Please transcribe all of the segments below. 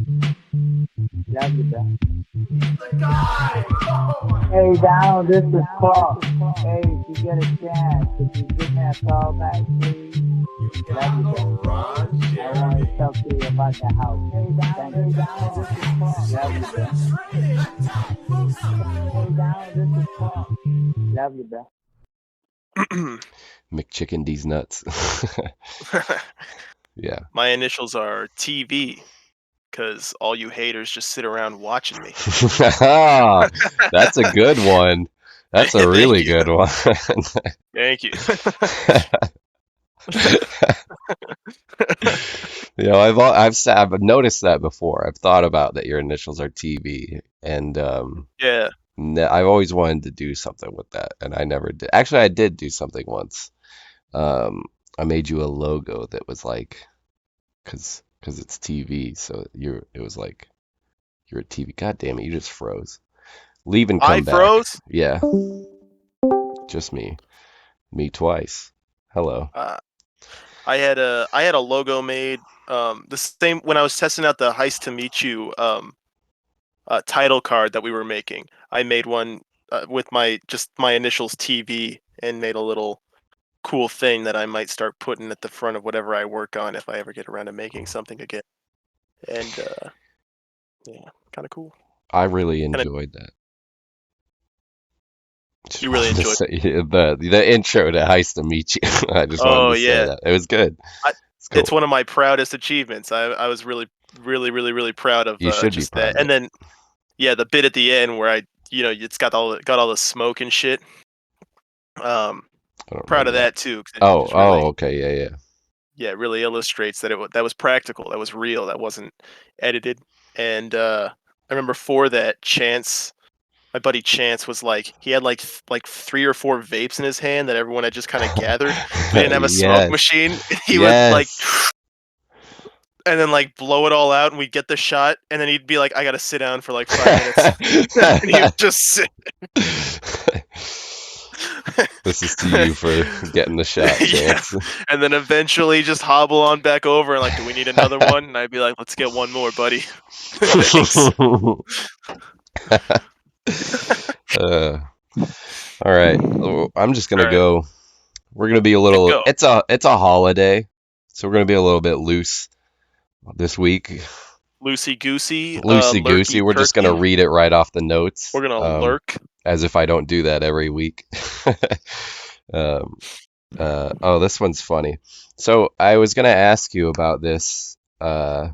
Love you, bro. Hey, Donald, this is Paul. Hey, if you get a chance, if you give me a call back, please. Love you, bro. I want to talk to you about the house. Thank you. This is Paul. Love you, bro. Hey, Donald, this is Paul. Love you, bro. McChicken D's nuts. Yeah. My initials are TV, because all you haters just sit around watching me. That's a good one. That's a really good one. Thank you. You know, I've noticed that before. I've thought about that your initials are TV, and Yeah. I've always wanted to do something with that, and I never did. Actually, I did do something once. I made you a logo that was like, because it's TV, so it was like you're a TV. God damn it, you just froze. Leave and come I back. froze? Yeah, just me. Me twice. Hello. I had a logo made. The same when I was testing out the Heist to Meet You title card that we were making. I made one with my initials TV and made a little cool thing that I might start putting at the front of whatever I work on if I ever get around to making something again. And yeah, kind of cool. I really enjoyed that. You really enjoyed the intro to Heist to Meet You. I just wanted to say that. It was good. Cool. It's one of my proudest achievements. I was really proud of you should just be proud that. And then the bit at the end where it's got all the smoke and shit. Proud of that too. Okay, yeah. Yeah, it really illustrates that that was practical, that was real, that wasn't edited. And I remember for that, my buddy Chance was like, he had like 3 or 4 vapes in his hand that everyone had just kind of gathered. He didn't have a smoke machine. He would like, and then like blow it all out, and we'd get the shot, and then he'd be like, I gotta sit down for like 5 minutes. And he would just sit. This is to you for getting the shot, Chance. Yeah. And then eventually just hobble on back over and like, do we need another one? And I'd be like, let's get one more, buddy. All right. I'm just gonna go. We're gonna be a little. It's a holiday, so we're gonna be a little bit loose this week. Loosey goosey. We're just gonna read it right off the notes. We're gonna lurk. As if I don't do that every week. Oh, this one's funny. So I was gonna ask you about this. I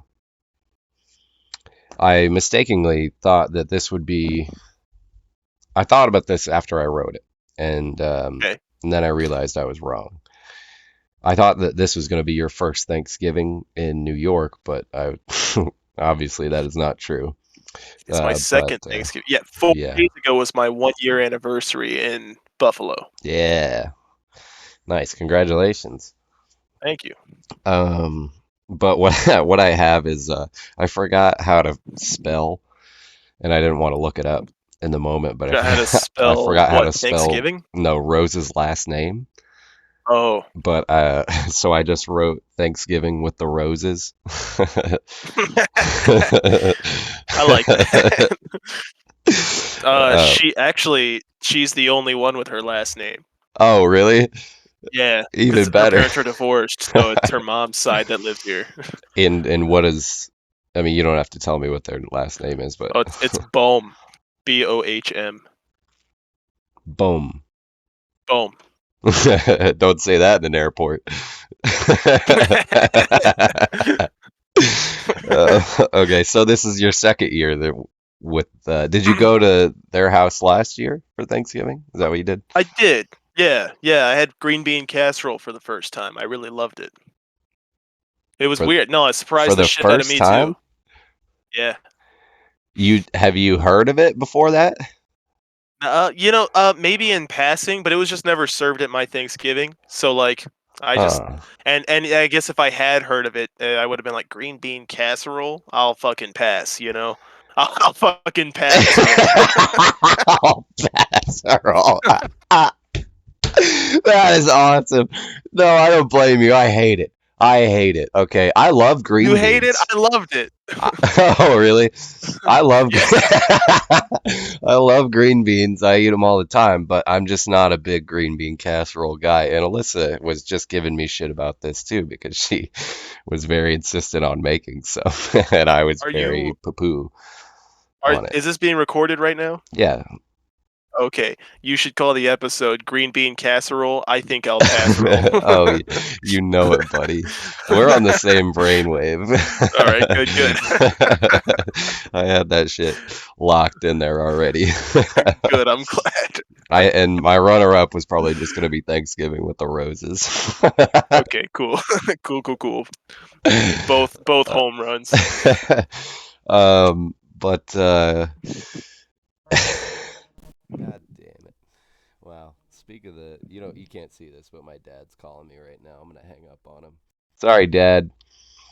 mistakenly thought that this would be. I thought about this after I wrote it, and then I realized I was wrong. I thought that this was going to be your first Thanksgiving in New York, but obviously that is not true. It's my second Thanksgiving. Yeah, 4 days ago was my 1-year anniversary in Buffalo. Yeah, nice. Congratulations. Thank you. But what I have is I forgot how to spell, and I didn't want to look it up in the moment, but I forgot how to spell Thanksgiving? No, Rose's last name. Oh. But so I just wrote Thanksgiving with the roses. I like that. She's the only one with her last name. Oh, really? Yeah. Even better. Her parents are divorced, so it's her mom's side that lives here. And what is? I mean, you don't have to tell me what their last name is, but it's Bohm. Bohm. Boom. Boom. Don't say that in an airport. Okay, so this is your second year with. Did you go to their house last year for Thanksgiving? Is that what you did? I did. Yeah. I had Greenbean casserole for the first time. I really loved it. It was weird. No, it surprised the shit out of me too. Yeah. Have you heard of it before that? Maybe in passing, but it was just never served at my Thanksgiving. So like, I just and I guess if I had heard of it, I would have been like green bean casserole. I'll fucking pass. I'll fucking pass. I'll pass. That is awesome. No, I don't blame you. I hate it. I hate it. Okay, I love green You beans. hate it? I loved it. Oh, really? I love Yeah. I love green beans. I eat them all the time, but I'm just not a big green bean casserole guy. And Alyssa was just giving me shit about this too because she was very insistent on making some, and I was very poo-poo on it. Is this being recorded right now? Yeah. Okay, you should call the episode "Green Bean Casserole." I think I'll pass-arole. Oh, you know it, buddy. We're on the same brainwave. All right, good. I had that shit locked in there already. Good, I'm glad. And my runner-up was probably just gonna be Thanksgiving with the roses. Okay, cool. Cool. Both home runs. But God damn it. Wow. Speak of the, you can't see this, but my dad's calling me right now. I'm gonna hang up on him. Sorry, Dad.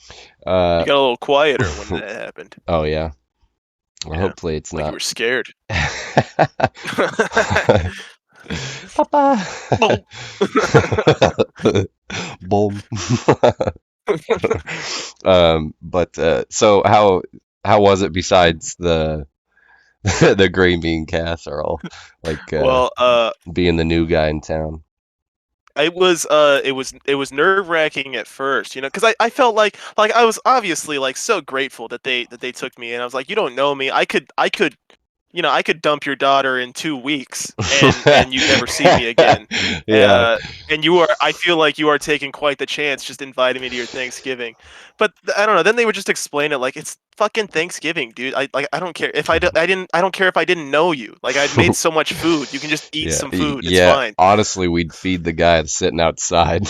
You got a little quieter when that happened. Oh yeah. Well, Yeah, hopefully it's like not. you were scared. Papa. Boom. But so how was it besides the the green bean casserole? Like being the new guy in town. It was nerve-wracking at first, because I felt like I was obviously like so grateful that they took me in. I was like, you don't know me. I could I could dump your daughter in 2 weeks and you never see me again. Yeah. And I feel like you are taking quite the chance just inviting me to your Thanksgiving. But I don't know. Then they would just explain it like it's fucking Thanksgiving, dude. I don't care if I don't care if I didn't know you. Like I'd made so much food. You can just eat some food. It's fine. Honestly, we'd feed the guy that's sitting outside.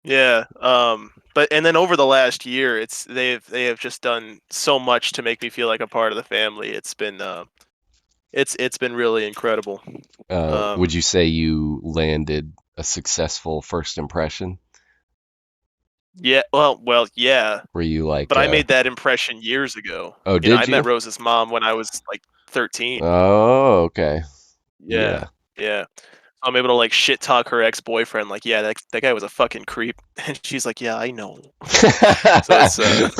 Yeah. But and then over the last year, they have just done so much to make me feel like a part of the family. It's been really incredible. Would you say you landed a successful first impression? Yeah. Well, yeah. Were you like? But I made that impression years ago. Oh, did you? I met Rose's mom when I was like 13. Oh, okay. Yeah. I'm able to like shit talk her ex-boyfriend, like, yeah, that guy was a fucking creep, and she's like, yeah, I know. So it's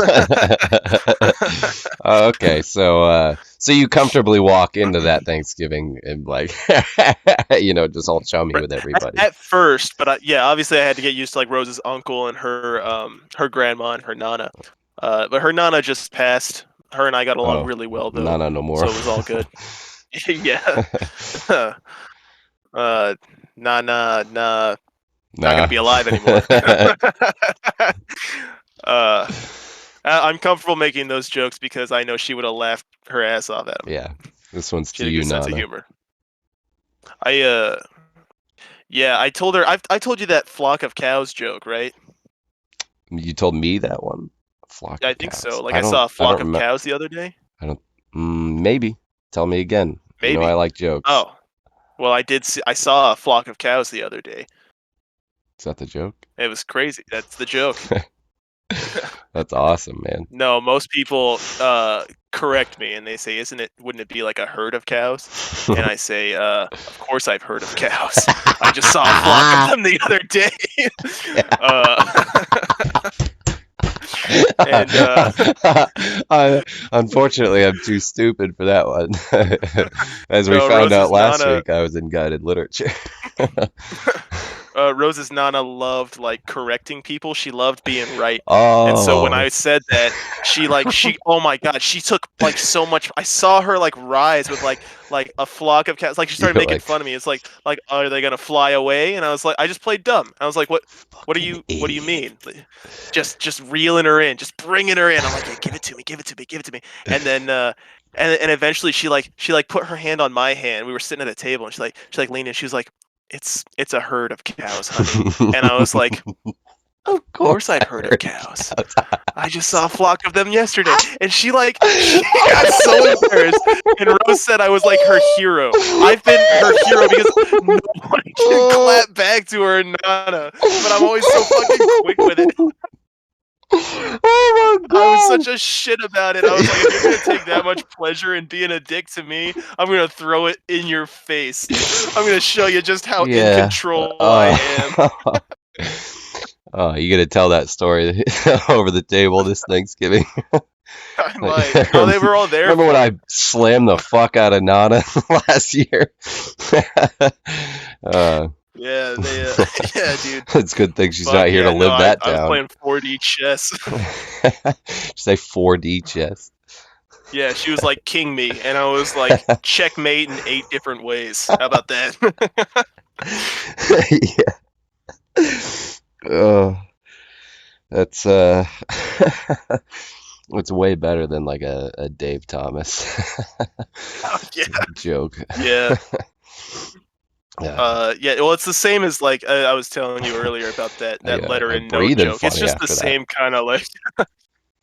okay, so you comfortably walk into that Thanksgiving and like, just all chummy with everybody. At first, but obviously I had to get used to like Rose's uncle and her grandma and her nana. But her nana just passed. Her and I got along really well though. Nana no more. So it was all good. Yeah. Not gonna be alive anymore. I'm comfortable making those jokes because I know she would have laughed her ass off at them. Yeah, this one's she to you, sense Nana. of humor. I told her. I told you that flock of cows joke, right? You told me that one. Flock. I think so. Like I saw a flock of cows the other day. I don't. Maybe. Tell me again. Maybe. I like jokes. Oh. Well, I saw a flock of cows the other day. Is that the joke? It was crazy. That's the joke. That's awesome, man. No, most people correct me and they say, wouldn't it be like a herd of cows? And I say, of course I've heard of cows. I just saw a flock of them the other day. Unfortunately, I'm too stupid for that one. As we found out last week, I was in guided literature. Rose's nana loved like correcting people. She loved being right. Oh. And so when I said that, she oh my god, she took like so much. I saw her like rise with like a flock of cats. Like she started making fun of me. It's like are they gonna fly away? And I was like, I just played dumb. I was like, what do you mean? Just reeling her in, just bringing her in. I'm like, hey, give it to me. And then and eventually she put her hand on my hand. We were sitting at a table and she leaned in. She was like, it's a herd of cows, honey. And I was like, of course I've heard of cows. I just saw a flock of them yesterday. And she got so embarrassed. And Rose said I was like her hero. I've been her hero because nobody can clap back to her nana. But I'm always so fucking quick with it. Oh my god! I was such a shit about it. I was like, if you're gonna take that much pleasure in being a dick to me, I'm gonna throw it in your face. I'm gonna show you just how in control I am. Oh, you gonna tell that story over the table this Thanksgiving? I might. No, they were all there. Remember when I slammed the fuck out of Nana last year? Yeah, they. Yeah, dude. It's a good thing she's Fuck not here yeah, to live that I was down. playing 4D chess. Say 4D chess. Yeah, she was like king me, and I was like checkmate in 8 different ways. How about that? Yeah. That's it's way better than like a Dave Thomas Yeah. joke. Yeah. Yeah. Yeah. Well, it's the same as like I was telling you earlier about that letter and note joke. It's just the same kind of like.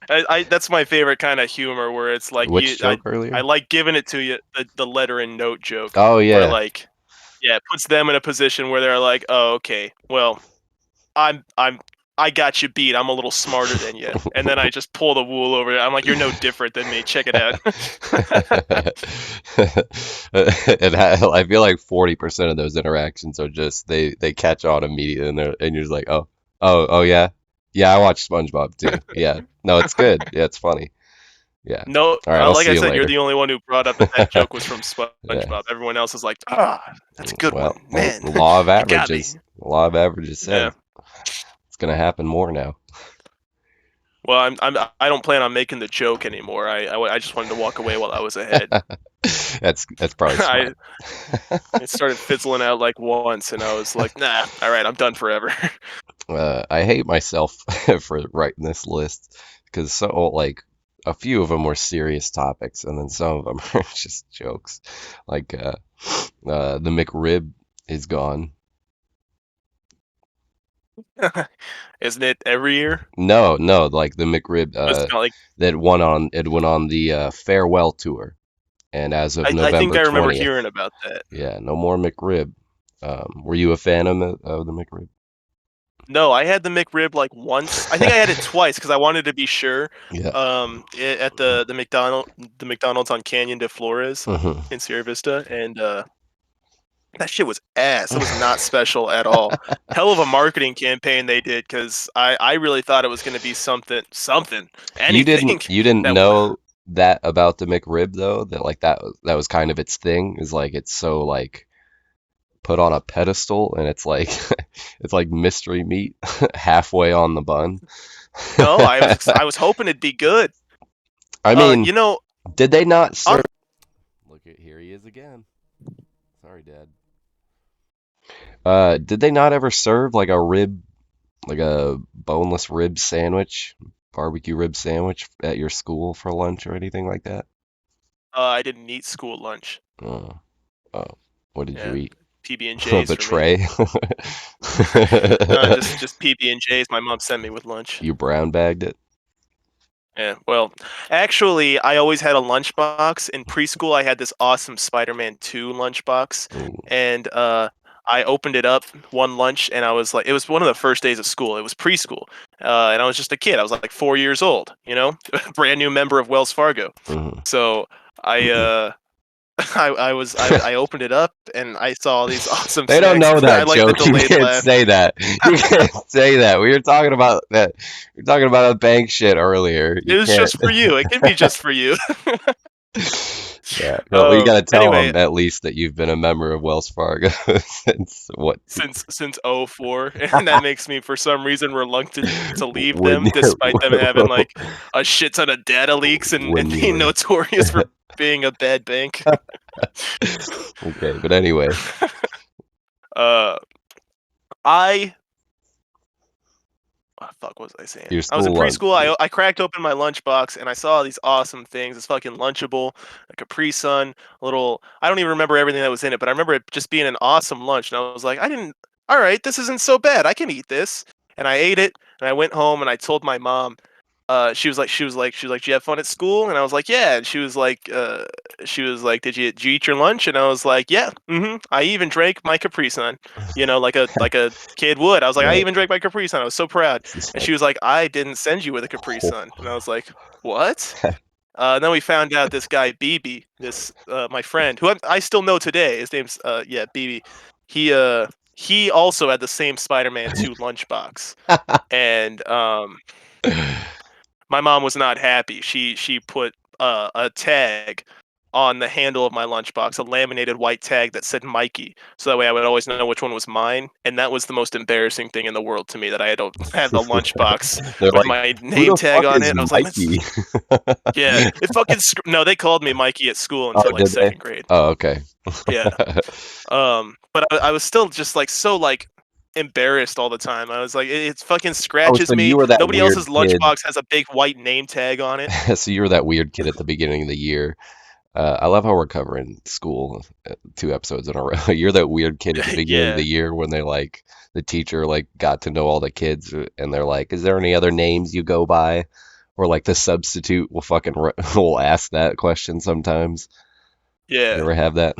That's my favorite kind of humor where it's like Which joke earlier? I like giving it to you the letter and note joke. Oh yeah. Where like, yeah, it puts them in a position where they're like, oh okay, well, I got you beat. I'm a little smarter than you, and then I just pull the wool over it. I'm like, you're no different than me. Check it out. And I feel like 40% of those interactions are just they catch on immediately and you're just like, oh yeah. Yeah, I watch SpongeBob too. Yeah. No, it's good. Yeah, it's funny. Yeah. No, All right, I'll like see I you said, later. you're the only one who brought up that joke was from SpongeBob. Yeah. Everyone else is like, that's a good one, man. Law of You got me. averages. Law of averages says it's gonna happen more now. Well, I don't plan on making the joke anymore. I just wanted to walk away while I was ahead. That's probably smart. It started fizzling out like once, and I was like, nah, all right, I'm done forever. I hate myself for writing this list because so like a few of them were serious topics, and then some of them are just jokes. Like the McRib is gone. Isn't it every year? No, like the McRib that went on the farewell tour, and as of November 20th. I think I remember hearing about that. Yeah, no more McRib. Were you a fan of the McRib? No, I had the McRib like once. I think I had it twice because I wanted to be sure. Yeah. At the McDonald's on Canyon de Flores in Sierra Vista, and that shit was ass. It was not special at all. Hell of a marketing campaign they did because I really thought it was going to be something. Anything. You didn't know that about the McRib though? That like that was kind of its thing. Is like it's so like put on a pedestal, and it's like it's like mystery meat halfway on the bun. No, I was hoping it'd be good. I mean, did they not serve? Look at here he is again. Sorry, Dad. Did they not ever serve like a boneless rib sandwich, barbecue rib sandwich at your school for lunch or anything like that? I didn't eat school lunch. Oh, what did you eat? PB&Js. The tray? No, just PB&Js. My mom sent me with lunch. You brown bagged it? Yeah, well, actually, I always had a lunchbox. In preschool, I had this awesome Spider-Man 2 lunchbox, and I opened it up one lunch, and I was like, it was one of the first days of school. It was preschool, and I was just a kid. I was like 4 years old, brand new member of Wells Fargo. So I opened it up and I saw all these awesome. They don't know that joke. You can't say that. You can't say that. We were talking about that. We were talking about a bank shit earlier. It was just for you. It can be just for you. Yeah, well, you got to tell them at least that you've been a member of Wells Fargo since what? Since 2004, and that makes me for some reason reluctant to leave them, despite them having like a shit ton of data leaks and being notorious for being a bad bank. Okay, but anyway, fuck, what was I saying? I was in preschool. I cracked open my lunchbox and I saw these awesome things. It's fucking Lunchable, a Capri Sun, a little. I don't even remember everything that was in it, but I remember it just being an awesome lunch. And I was like, all right, this isn't so bad. I can eat this. And I ate it. And I went home and I told my mom. She was like, did you have fun at school? And I was like, yeah. And she was like, did you eat your lunch? And I was like, yeah. I even drank my Capri Sun, like a kid would. I was like, I even drank my Capri Sun. I was so proud. And she was like, I didn't send you with a Capri Sun. And I was like, what? Then we found out this guy BB, my friend, who I still know today. His name's BB. he also had the same Spider-Man 2 lunchbox, and my mom was not happy. She put a tag on the handle of my lunchbox, a laminated white tag that said Mikey, so that way I would always know which one was mine. And that was the most embarrassing thing in the world to me, that I had to have the lunchbox They're with like, my who name the tag fuck on is it. I was like, Mikey? yeah, it fucking no. They called me Mikey at school Oh, until like did they? second grade. Oh, okay. Yeah. But I was still just like so like embarrassed all the time. I was like, it fucking Oh, scratches so me. you were that Nobody weird else's kid. lunchbox has a big white name tag on it. So you were that weird kid at the beginning of the year. I love how we're covering school 2 episodes in a row. You're that weird kid at the beginning of Yeah. the year when they like the teacher like got to know all the kids and they're like, "Is there any other names you go by?" Or like the substitute will fucking will ask that question sometimes. You Yeah. ever have that?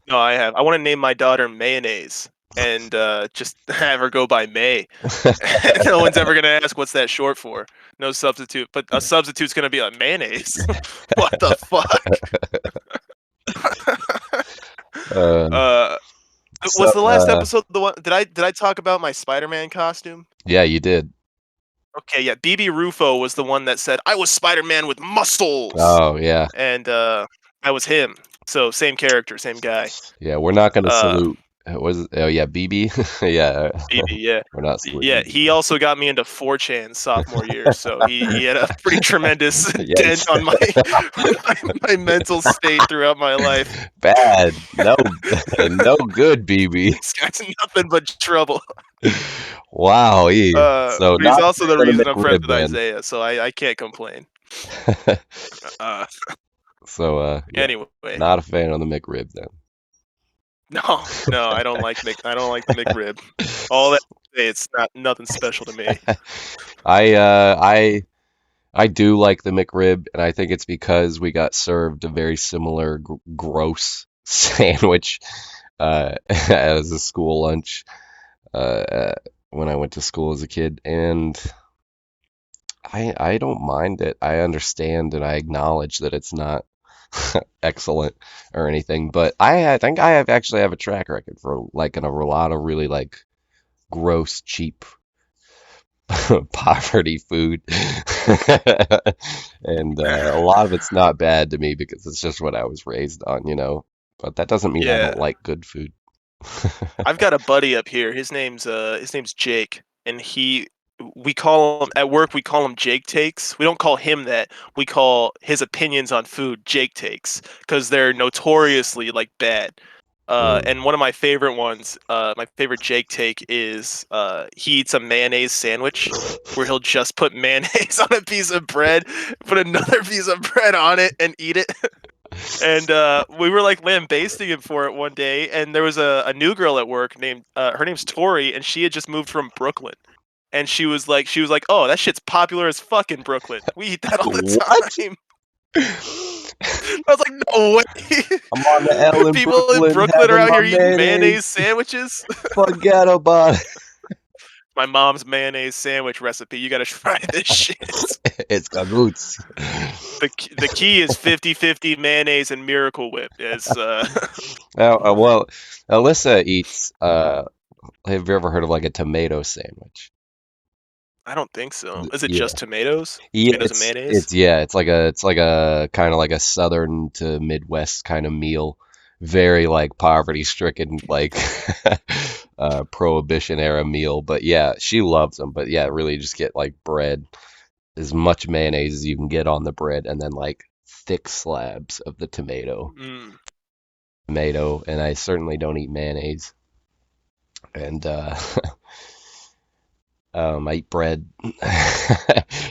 No, I have. I want to name my daughter Mayonnaise and just have her go by May. No one's ever gonna ask what's that short for. No substitute, but a substitute's gonna be like mayonnaise. What the fuck? Uh, so Was the last episode the one? Did I talk about my Spider-Man costume? yeah, you did. Okay, yeah. BB Rufo was the one that said I was Spider-Man with muscles, Oh yeah, and I was him. So same character, same guy. yeah. We're not gonna Uh, salute. Was it? Oh yeah, BB. Yeah, BB, yeah. we're not Yeah, saluting he BB. also got me into 4chan sophomore year, so he had a pretty tremendous Yikes. dent on my mental state throughout my life. Bad. No, no good, BB. This guy's nothing but trouble. Wow. So But he's not a also the fan of reason I'm friends McRib with then. Isaiah, so I can't complain. Uh, So yeah, anyway, not a fan of the McRib then. no, I don't like the McRib. All that it's nothing special to me. I do like the McRib, and I think it's because we got served a very similar gross sandwich as a school lunch when I went to school as a kid, and I don't mind it. I understand and I acknowledge that it's not excellent or anything, but I think I actually have a track record for liking a lot of really like gross, cheap poverty food. And a lot of it's not bad to me because it's just what I was raised on, you know. But that doesn't mean I Yeah. don't like good food. I've got a buddy up here. His name's Jake, and we call him at work. We call him Jake Takes. We don't call him that. We call his opinions on food Jake Takes because they're notoriously like bad. And one of my favorite ones, my favorite Jake take is he eats a mayonnaise sandwich where he'll just put mayonnaise on a piece of bread, put another piece of bread on it, and eat it. And we were like lambasting him for it one day, and there was a new girl at work named her name's Tori, and she had just moved from Brooklyn, and she was like, oh, that shit's popular as fuck in Brooklyn. We eat that all the What? time. I was like, no way. I'm on the L in People in Brooklyn Brooklyn are having out my here eating mayonnaise mayonnaise. sandwiches. Forget about it. My mom's mayonnaise sandwich recipe. You gotta try this shit. It's cahoots. The key is 50-50 mayonnaise and Miracle Whip. It's Well, Alyssa eats. Have you ever heard of like a tomato sandwich? I don't think so. Is it Yeah, just tomatoes? yeah. Tomatoes and mayonnaise? It's like a kind of like a southern to Midwest kind of meal. Very like poverty stricken, like prohibition era meal. But yeah, she loves them. But yeah, really just get like bread, as much mayonnaise as you can get on the bread, and then like thick slabs of the tomato. Mm. And I certainly don't eat mayonnaise. And I eat bread.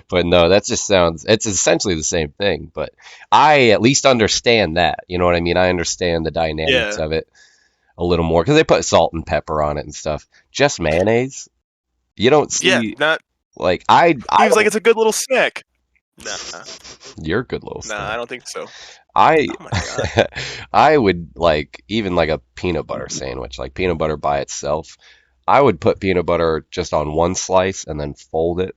But no, that just sounds, it's essentially the same thing, but I at least understand that. You know what I mean? I understand the dynamics Yeah. of it a little more because they put salt and pepper on it and stuff. Just mayonnaise? You don't Yeah, see, not. like, He was like, it's a good little snack. Nah, you're a good little nah, I snack. don't think so. I Oh my god. I would like even like a peanut butter sandwich, like peanut butter by itself. I would put peanut butter just on one slice and then fold it.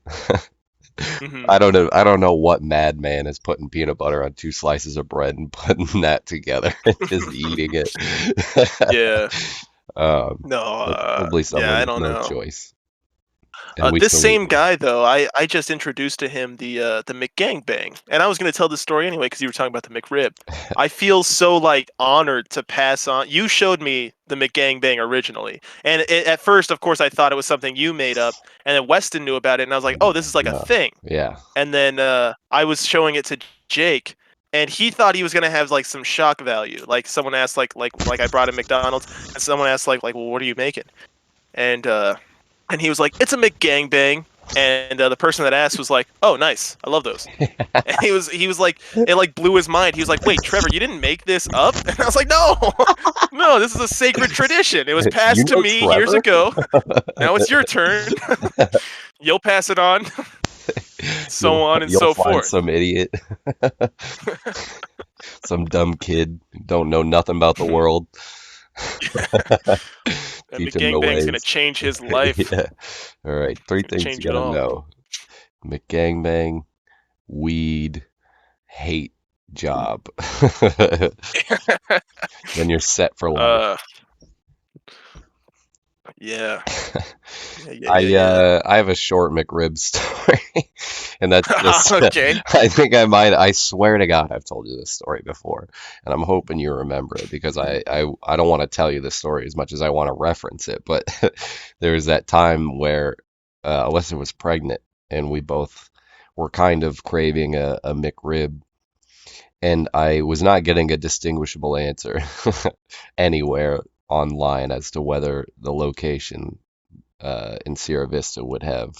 Hmm. I don't know what madman is putting peanut butter on 2 slices of bread and putting that together and just eating it. Yeah. No, Probably someone I with don't no know. choice. And we This salute same you. guy though, I just introduced to him the McGangbang, and I was going to tell this story anyway because you were talking about the McRib. I feel so like honored to pass on. You showed me the McGangbang originally, and at first, of course, I thought it was something you made up, and then Weston knew about it, and I was like, oh, this is like a No. thing. Yeah. And then I was showing it to Jake, and he thought he was gonna have like some shock value. Like someone asked, like I brought him McDonald's, and someone asked like, well, what are you making? And and he was like, it's a McGangbang. And the person that asked was like, oh, nice, I love those. And he was like, it like blew his mind. He was like, wait, Trevor, you didn't make this up? And I was like, no, no, this is a sacred tradition. It was You passed to know me years Trevor? ago. Now it's your turn. You'll pass it on, so on and You'll so find forth. some idiot, some dumb kid who don't know nothing about the world. And Teach him the McGangbang's gonna ways. change his life. Yeah. All right. Three It's gonna things you change it gotta all. know: McGangbang, weed, hate job. Then you're set for life. Yeah. I have a short McRib story, and that's just Okay. I swear to God I've told you this story before, and I'm hoping you remember it because I don't want to tell you the story as much as I want to reference it, but there was that time where Alyssa was pregnant and we both were kind of craving a McRib, and I was not getting a distinguishable answer anywhere online as to whether the location in Sierra Vista would have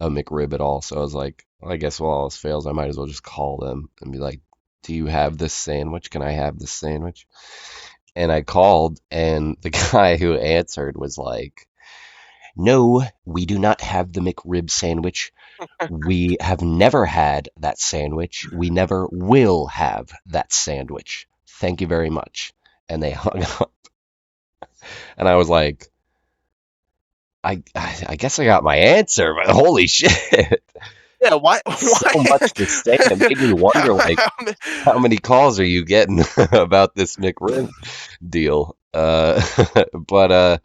a McRib at all. So I was like, well, I guess while all else fails, I might as well just call them and be like, do you have this sandwich? Can I have this sandwich? And I called, and the guy who answered was like, no, we do not have the McRib sandwich. We have never had that sandwich. We never will have that sandwich. Thank you very much. And they hung up. And I was like, I guess I got my answer, but holy shit. Yeah, why? So much to say. It made me wonder, like, how many calls are you getting about this McRib deal? But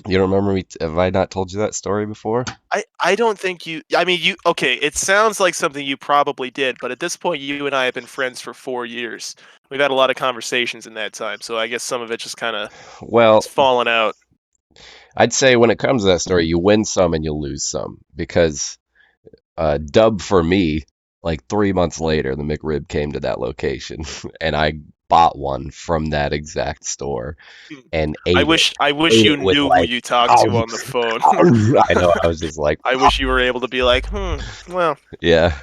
you remember me? Have I not told you that story before? I don't think you. I mean, you. Okay, it sounds like something you probably did, but at this point, you and I have been friends for 4 years. We've had a lot of conversations in that time, so I guess some of it just kind of Well, fallen out. I'd say when it comes to that story, you win some and you lose some because dub for me, like 3 months later, the McRib came to that location, and I bought one from that exact store and I ate it. wish Ate you it with knew who like, you talked to on the phone. I know, I was just like, I wish you were able to be like, well, yeah,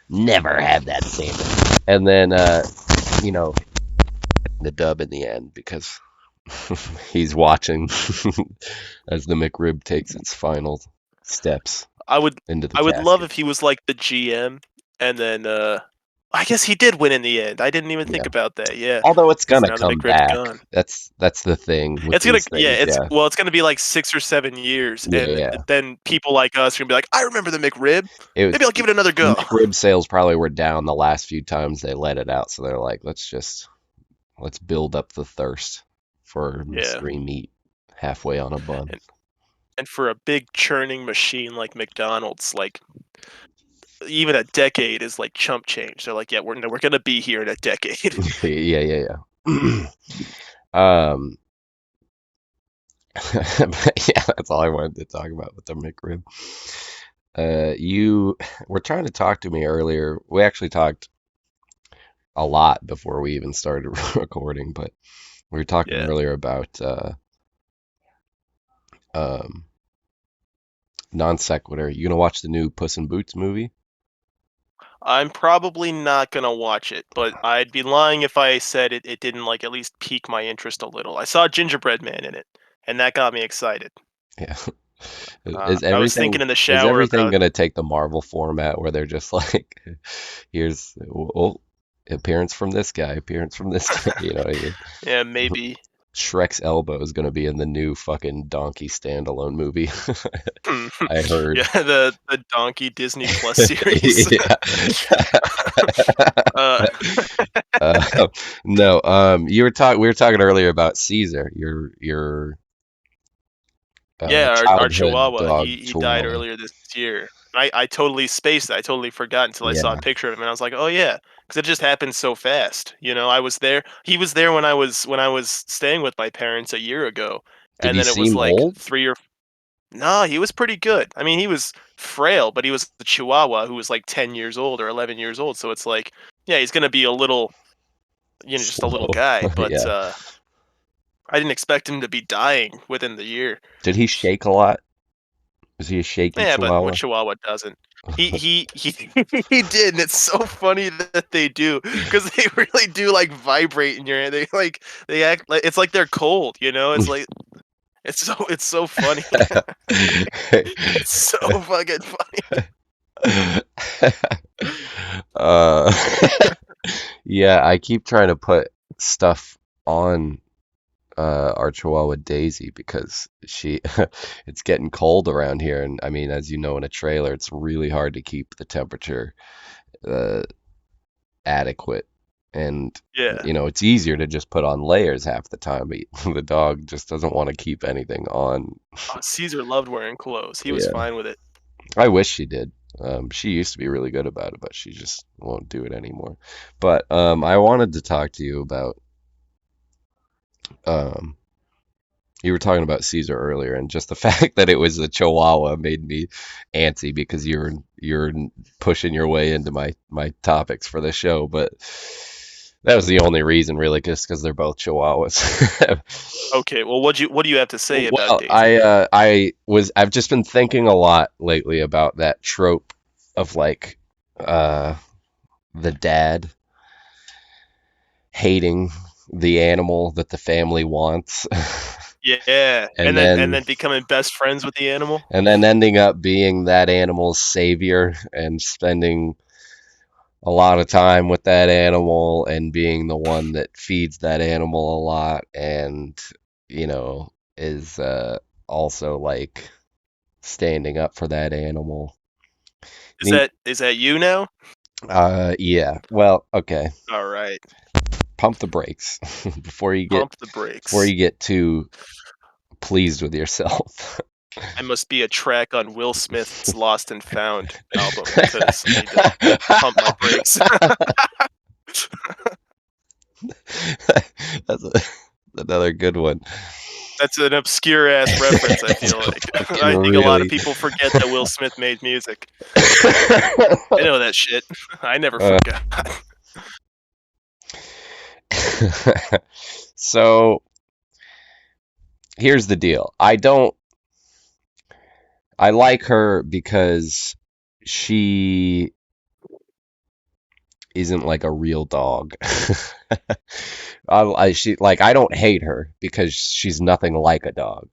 never had that sandwich. And then, you know, the dub in the end because he's watching as the McRib takes its final steps I would into the love casket. if he was like the GM, and then I guess he did win in the end. I didn't even think Yeah. about that. Yeah, Although it's because gonna now the come McRib's back. gone. That's the thing with It's gonna, these yeah, things. Yeah. it's gonna be like 6 or 7 years, Yeah, and yeah. then people like us are gonna be like, I remember the McRib. It was Maybe I'll give it another the go. McRib sales probably were down the last few times they let it out, so they're like, let's build up the thirst for Yeah, mystery meat halfway on a bun. and for a big churning machine like McDonald's, like even a decade is like chump change. They're like, yeah, we're gonna be here in a decade. Yeah. Um, but yeah, that's all I wanted to talk about with the McRib. You were trying to talk to me earlier. We actually talked a lot before we even started recording, but we were talking Yeah. earlier about um, non sequitur. You gonna watch the new Puss in Boots movie? I'm probably not gonna watch it, but I'd be lying if I said it didn't like at least pique my interest a little. I saw Gingerbread Man in it, and that got me excited. Yeah. I was thinking in the Is shower everything about, gonna take the Marvel format where they're just like, here's appearance from this guy, appearance from this guy, you know what I mean? yeah, maybe. Shrek's elbow is going to be in the new fucking Donkey standalone movie. I heard. Yeah, the Donkey Disney Plus series. uh, No, we were talking earlier about Caesar, your yeah, our childhood Chihuahua. dog He died Chihuahua. earlier this year. I totally spaced it. I totally forgot until I saw a Yeah. picture of him, and I was like, oh yeah, because it just happened so fast. I was there. He was there when I was staying with my parents a year ago, Did and he then it was seem like old? 3 or no, he was pretty good. I mean, he was frail, but he was the Chihuahua who was like 10 years old or 11 years old. So it's like, yeah, he's gonna be a little, just a little Slow. guy. But Yeah. I didn't expect him to be dying within the year. Did he shake a lot? Is he a shaky Yeah, but what Chihuahua? Chihuahua doesn't? He he did, and it's so funny that they do because they really do like vibrate in your hand. They act like it's like they're cold. It's like it's so funny. It's so fucking funny. uh, yeah, I keep trying to put stuff on our Chihuahua Daisy because it's getting cold around here, and I mean, as you know, in a trailer, it's really hard to keep the temperature uh, adequate. And Yeah. it's easier to just put on layers half the time, but the dog just doesn't want to keep anything on. Oh, Caesar loved wearing clothes. He was Yeah, fine with it. I wish she did. She used to be really good about it, but she just won't do it anymore. But I wanted to talk to you about um, you were talking about Caesar earlier, and just the fact that it was a Chihuahua made me antsy because you're pushing your way into my topics for the show. But that was the only reason, really, just because they're both Chihuahuas. Okay, well, what do you have to say about Well, Daisy? I've just been thinking a lot lately about that trope of like uh the dad hating the animal that the family wants. Yeah, and and then then becoming best friends with the animal. and then ending up being that animal's savior and spending a lot of time with that animal and being the one that feeds that animal a lot and is also like standing up for that animal. Neat. Is that you now? Yeah. Well, okay. All right, Pump the brakes before you get pump the brakes. too pleased with yourself. I must be a track on Will Smith's Lost and Found album because I need to pump my brakes. That's another good one. That's an obscure ass reference. I feel It's a like fucking I think a lot of really. people forget that Will Smith made music. I know that shit. I never Uh, forgot. so here's the deal. I like her because she isn't like a real dog. I don't hate her because she's nothing like a dog.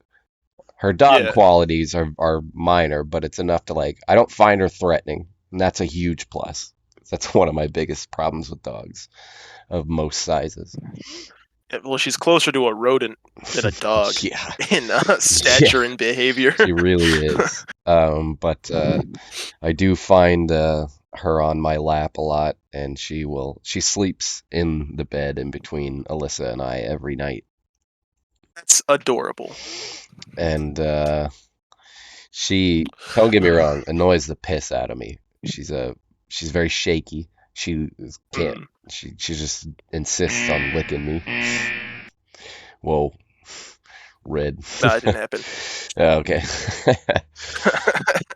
Her dog Yeah, qualities are minor, but it's enough to like I don't find her threatening, and that's a huge plus. That's one of my biggest problems with dogs of most sizes. well, she's closer to a rodent than a dog Yeah, in yeah, stature and behavior. she really is. But I do find her on my lap a lot, and she sleeps in the bed in between Alyssa and I every night. That's adorable. And she, don't get me wrong, annoys the piss out of me. She's very shaky. She can't. Mm. She just insists on licking me. Whoa, red. Nah, it didn't happen. Okay.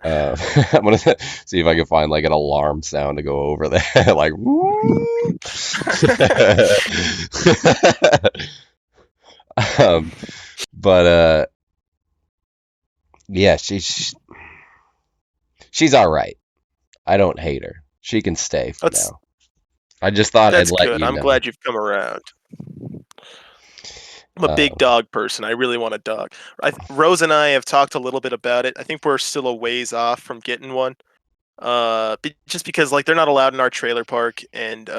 I'm gonna see if I can find like an alarm sound to go over there, like. um, but yeah, she's all right. I don't hate her. She can stay for That's now. I just thought I'd that's let good. you I'm know. glad you've come around. I'm a big Uh, dog person. I really want a dog. Rose and I have talked a little bit about it. I think we're still a ways off from getting one. Just because like they're not allowed in our trailer park, and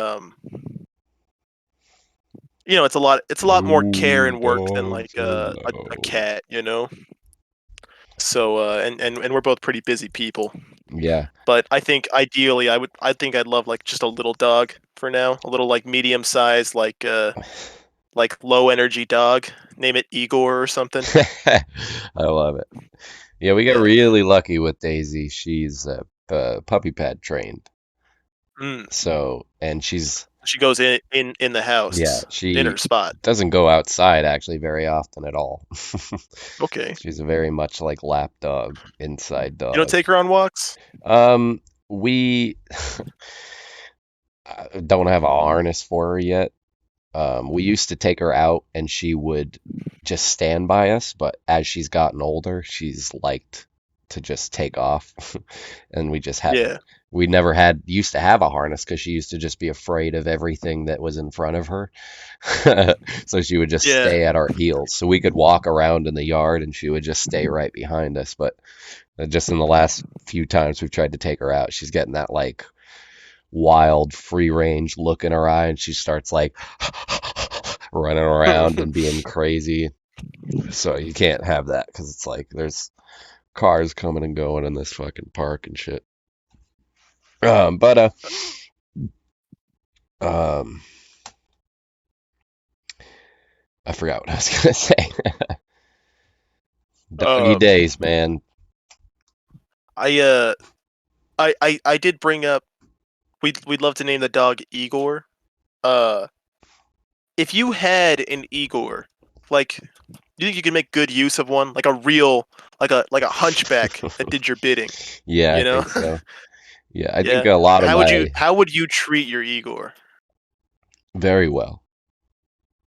it's a lot more care and work than Bulldogs like a cat, So and we're both pretty busy people. Yeah. But I think ideally I'd love like just a little dog for now, a little like medium size like low energy dog. Name it Igor or something. I love it. Yeah, we got Yeah. really lucky with Daisy. She's puppy pad trained. Mm. So, and she's, She goes in the yeah, house in her she spot. doesn't go outside actually very often at all. Okay. She's a very much like lap dog, inside You don't dog. take her on walks? We don't have a harness for her yet. We used to take her out and she would just stand by us, but as she's gotten older, she's liked to just take off. And we just haven't. Yeah. We never used to have a harness because she used to just be afraid of everything that was in front of her. So she would just Yeah. stay at our heels. So we could walk around in the yard and she would just stay right behind us. But just in the last few times we've tried to take her out, she's getting that like wild free range look in her eye and she starts like running around and being crazy. So you can't have that because it's like there's cars coming and going in this fucking park and shit. But I forgot what I was gonna say. Doggy days, man. I did bring up we'd love to name the dog Igor. If you had an Igor, like, you think you could make good use of one, like a real, like a hunchback that did your bidding? Yeah, I think so. Yeah, I think Yeah. a lot of How would you treat your Igor? very well.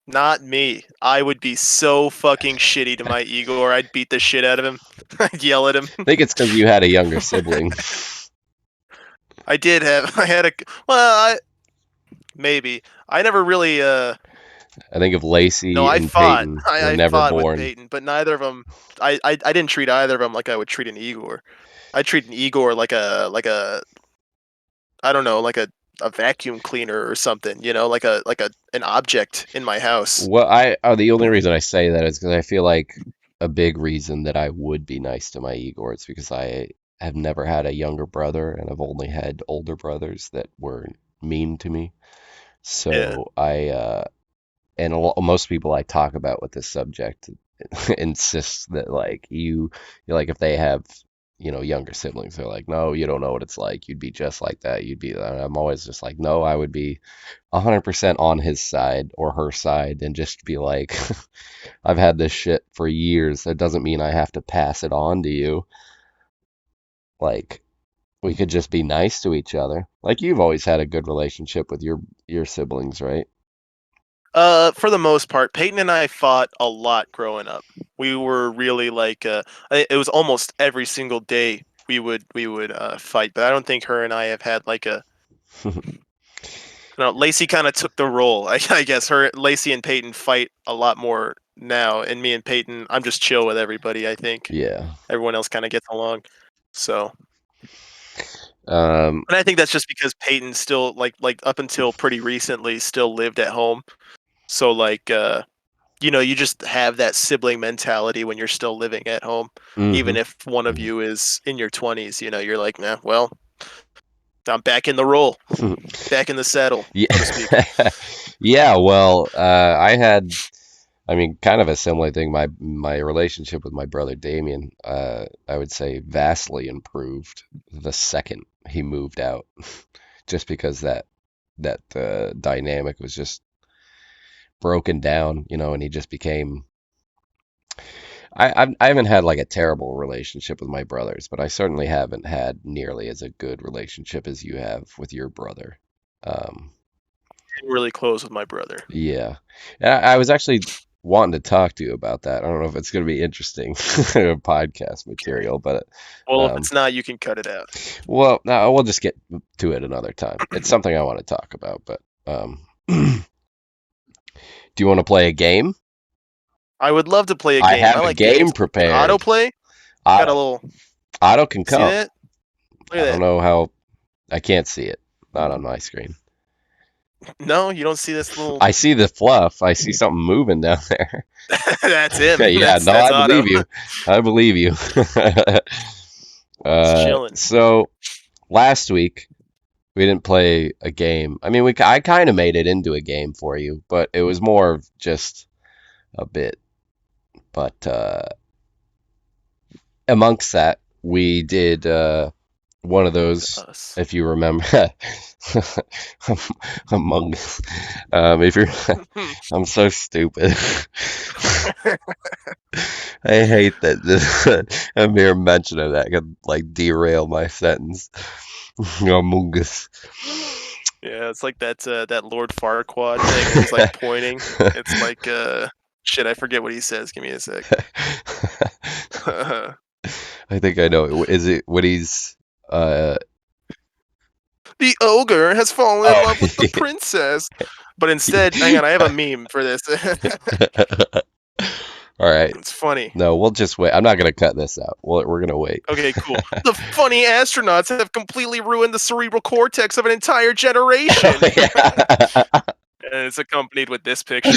Not me. I would be so fucking shitty to my Igor. I'd beat the shit out of him. I'd yell at him. I think it's because you had a younger sibling. I did have. I had a. Well, maybe. I never really. I think if Lacey No, I and fought. Peyton were I never fought with born. Peyton, but neither of them. I didn't treat either of them like I would treat an Igor. I treat an Igor like a I don't know, like a vacuum cleaner or something. Like an object in my house. Well, the only reason I say that is because I feel like a big reason that I would be nice to my Igor is because I have never had a younger brother and I've only had older brothers that were mean to me. So Yeah. And most people I talk about with this subject insist that like like if they have younger siblings, they're like, no, you don't know what it's like. You'd be just like that. I'm always just like, no, I would be 100% on his side or her side and just be like, I've had this shit for years. That doesn't mean I have to pass it on to you. Like, we could just be nice to each other. Like, you've always had a good relationship with your siblings, right? For the most part, Peyton and I fought a lot growing up. We were really like, it was almost every single day we would fight. But I don't think her and I have had like a. No, Lacey kind of took the role. I guess Lacey and Peyton fight a lot more now, and me and Peyton, I'm just chill with everybody. I think Yeah. everyone else kind of gets along. So. Um, And I think that's just because Peyton still like up until pretty recently still lived at home. So like you just have that sibling mentality when you're still living at home. Even mhm. if one of you is in your 20s, you're like, nah, well, I'm back in the role, back in the saddle, Yeah. so to speak. Yeah, well, I mean, kind of a similar thing. My relationship with my brother Damien, I would say vastly improved the second he moved out, just because that dynamic was just broken down, and he just became. I haven't had like a terrible relationship with my brothers, but I certainly haven't had nearly as a good relationship as you have with your brother. Um, I'm really close with my brother. yeah, and I was actually wanting to talk to you about that. I don't know if it's going to be interesting podcast material, but Well, if it's not, you can cut it out. well, no, we'll just get to it another time. It's something I want to talk about, but do you want to play a game? I would love to play a I game. have I a like game games. prepared. Autoplay? Got a Auto, little. auto can See come. that? Look I at don't that. know how. I can't see it. Not on my screen. No, you don't see this little. I see the fluff. I see something moving down there. That's him. Yeah, no, That's I Otto. believe you. I believe you. He's chilling. So last week we didn't play a game. I mean, I kind of made it into a game for you, but it was more of just a bit. But amongst that, we did one of those, Us. if you remember, Among Us. If you're, I'm so stupid. I hate that this a mere mention of that could like derail my sentence. Among Us. Yeah, it's like that Lord Farquaad thing where he's like pointing. It's like shit, I forget what he says. Give me a sec. I think I know. Is it when he's The ogre has fallen in love with the princess. But instead, hang on, I have a meme for this. All right. It's funny. No, we'll just wait. I'm not gonna cut this out. We're gonna wait. Okay, cool. The funny astronauts have completely ruined the cerebral cortex of an entire generation. And it's accompanied with this picture.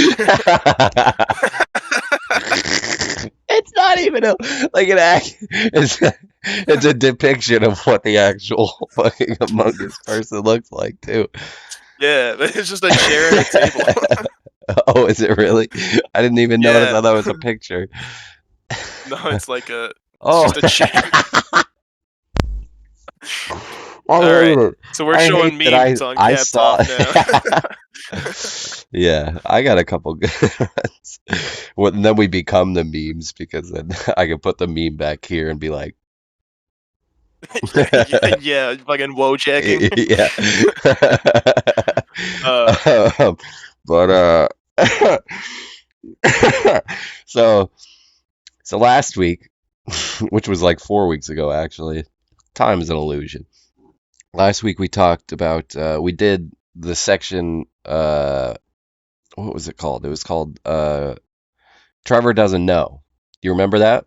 It's not even like an act. It's a depiction of what the actual fucking Among Us person looks like too. Yeah, it's just a chair and a table. Oh, is it really? I didn't even notice. I thought it was a picture. No, it's like it's Oh. just a chair. All right, so we're showing memes on Cat Talk now. Yeah, I got a couple good ones. Well, and then we become the memes because then I can put the meme back here and be like, yeah, fucking wojacking. yeah. But so last week, which was like 4 weeks ago actually, time is an illusion. Last week we talked about we did the section what was it called? It was called Trevor Doesn't Know. Do you remember that?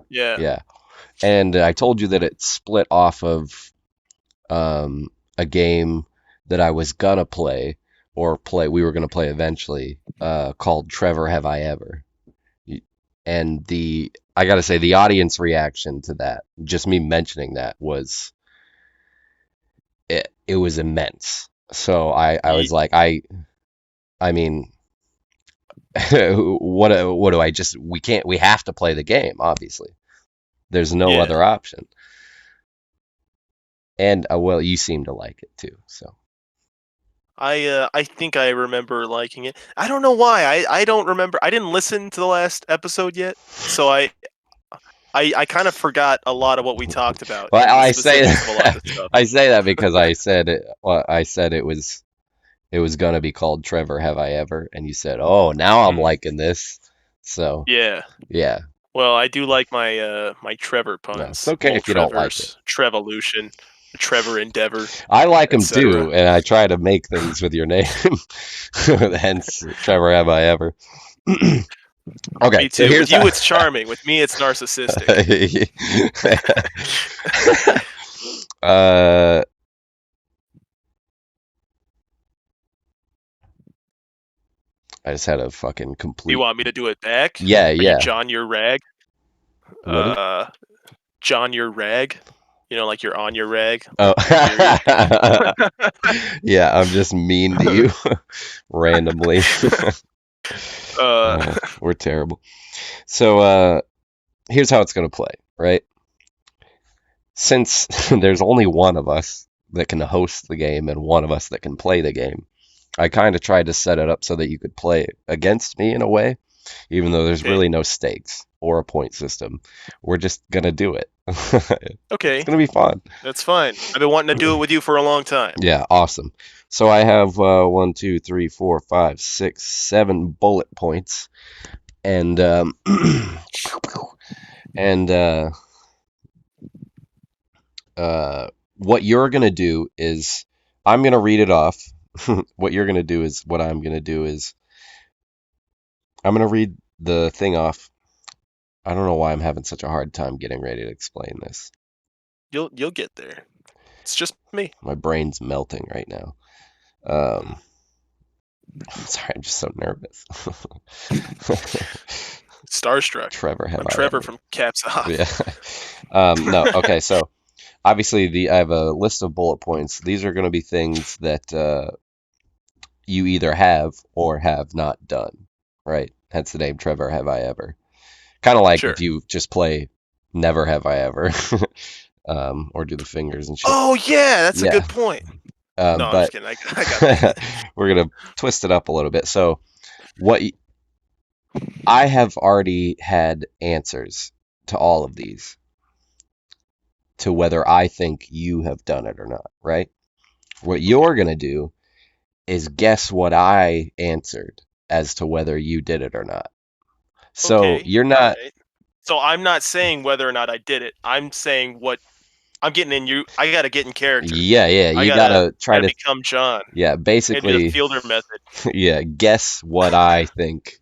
Yeah. Yeah. And I told you that it split off of a game that I was gonna play we were gonna play eventually called Trevor Have I Ever. And I gotta say the audience reaction to that, just me mentioning that was it was immense. So I was like I mean what do I just we have to play the game, obviously. There's no other option. And well, you seem to like it too, so I think I remember liking it. I don't know why. I don't remember. I didn't listen to the last episode yet, so I kind of forgot a lot of what we talked about. Well, I say that because I said it. Well, I said it was gonna be called Trevor Have I Ever, and you said, "Oh, now I'm liking this." So yeah. Well, I do like my my Trevor puns. No, it's okay if you don't like it. Trevolution, Trevor Endeavor. I like them too, and I try to make things with your name. Hence, Trevor Have I Ever. Okay, me too. With you, it's charming. With me, it's narcissistic. I just had a fucking complete. You want me to do it back? Yeah. John, your rag. John, your rag. You know, like you're on your rag. Oh. Yeah, I'm just mean to you randomly. We're terrible. So here's how it's gonna play, right? Since there's only one of us that can host the game and one of us that can play the game, I kind of tried to set it up so that you could play against me in a way, even though there's really no stakes or a point system. We're just gonna do it. Okay. It's gonna be fun. That's fine. I've been wanting to do it with you for a long time. Yeah, awesome. So I have 1, 2, 3, 4, 5, 6, 7 bullet points, and what you're gonna do is I'm gonna read it off. What you're gonna do is what I'm gonna do is I'm gonna read the thing off. I don't know why I'm having such a hard time getting ready to explain this. You'll get there. It's just me. My brain's melting right now. Um, sorry, I'm just so nervous. Starstruck. Trevor, have I'm I Trevor ever? from Caps Off. Yeah. No. Okay. So obviously, I have a list of bullet points. These are going to be things that you either have or have not done. Right? Hence the name Trevor, have I ever? Kind of like if Sure. you just play Never Have I Ever, or do the fingers and shit. Oh yeah, that's a Yeah. good point. No, I'm But just kidding. I got that. we're gonna twist it up a little bit. So I have already had answers to all of these, to whether I think you have done it or not, right? What you're gonna do is guess what I answered as to whether you did it or not. So Okay. you're All not. right. So I'm not saying whether or not I did it. I'm saying what I'm getting in you. I gotta get in character. Yeah, I you gotta gotta try to. become John. Yeah, I do the basically, Fielder method. yeah, guess what I think